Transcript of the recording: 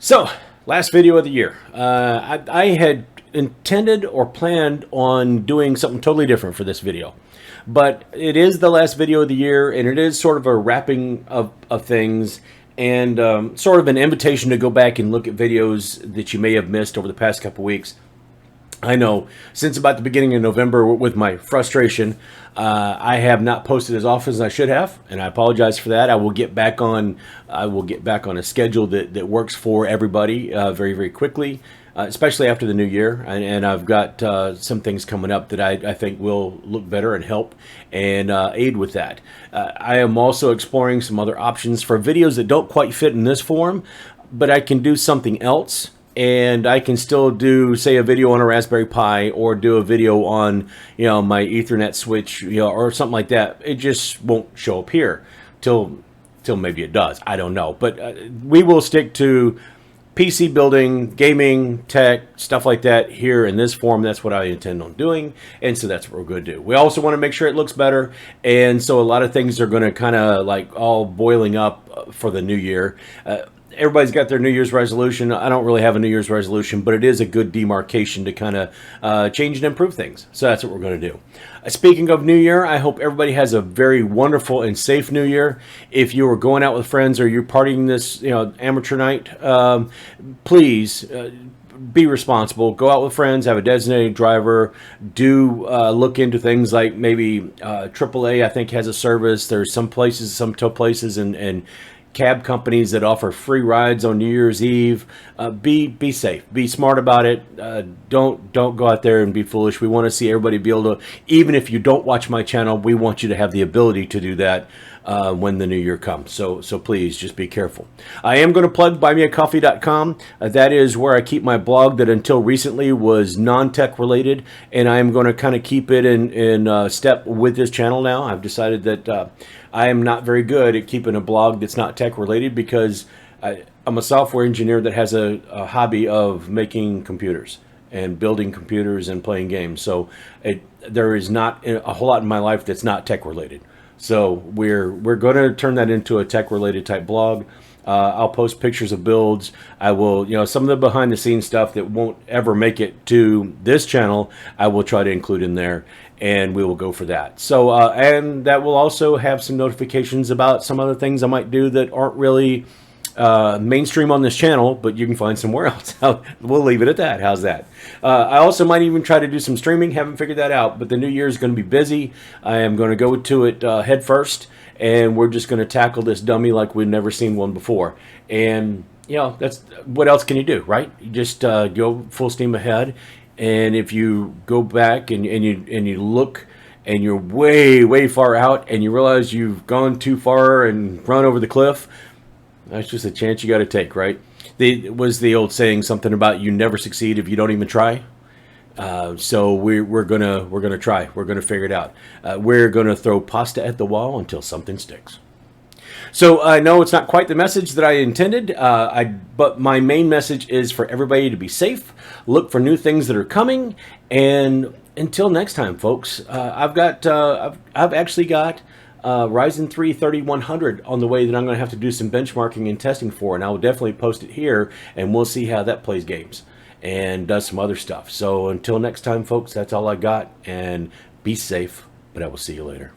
So, last video of the year. I had intended or planned on doing something totally different for this video. But it is the last video of the year, and it is sort of a wrapping of things, and sort of an invitation to go back and look at videos that you may have missed over the past couple weeks. I know since about the beginning of November, with my frustration, I have not posted as often as I should have, and I apologize for that. I will get back on a schedule that works for everybody very, very quickly, especially after the new year. And I've got some things coming up that I think will look better and help and aid with that. I am also exploring some other options for videos that don't quite fit in this form, but I can do something else. And I can still do, say, a video on a Raspberry Pi, or do a video on, my Ethernet switch, or something like that. It just won't show up here till maybe it does. I don't know. But we will stick to PC building, gaming, tech, stuff like that here in this form. That's what I intend on doing, and so that's what we're going to do. We also want to make sure it looks better, and so a lot of things are going to kind of like all boiling up for the new year. Everybody's got their New Year's resolution. I don't really have a New Year's resolution, but it is a good demarcation to kind of change and improve things. So that's what we're going to do. Speaking of New Year, I hope everybody has a very wonderful and safe New Year. If you are going out with friends or you're partying this, amateur night, please be responsible. Go out with friends. Have a designated driver. Do look into things like maybe AAA. I think has a service. There's some tow places, and cab companies that offer free rides on New Year's Eve. Be safe. Be smart about it. Don't go out there and be foolish. We want to see everybody be able to, even if you don't watch my channel, we want you to have the ability to do that when the new year comes. So please just be careful. I am going to plug buymeacoffee.com. That is where I keep my blog that until recently was non-tech related, and I am going to kind of keep it in step with this channel now. I've decided that I am not very good at keeping a blog that's not tech related, because I'm a software engineer that has a hobby of making computers and building computers and playing games. So there is not a whole lot in my life that's not tech related. So we're going to turn that into a tech related type blog. I'll post pictures of builds. I will, some of the behind the scenes stuff that won't ever make it to this channel, I will try to include in there, and we will go for that. So, and that will also have some notifications about some other things I might do that aren't really mainstream on this channel, but you can find somewhere else. We'll leave it at that. How's that? I also might even try to do some streaming. Haven't figured that out, but the new year is going to be busy. I am going to go to it head first, and we're just going to tackle this dummy like we've never seen one before. And that's what else can you do, right? You just go full steam ahead. And if you go back and you look, and you're way far out, and you realize you've gone too far and run over the cliff, that's just a chance you got to take, right? Was the old saying something about you never succeed if you don't even try? So we're gonna try. We're gonna figure it out. We're gonna throw pasta at the wall until something sticks. So I know it's not quite the message that I intended, but my main message is for everybody to be safe, look for new things that are coming, and until next time, folks, I've actually got Ryzen 3 3100 on the way that I'm going to have to do some benchmarking and testing for, and I will definitely post it here, and we'll see how that plays games and does some other stuff. So until next time, folks, that's all I got, and be safe, but I will see you later.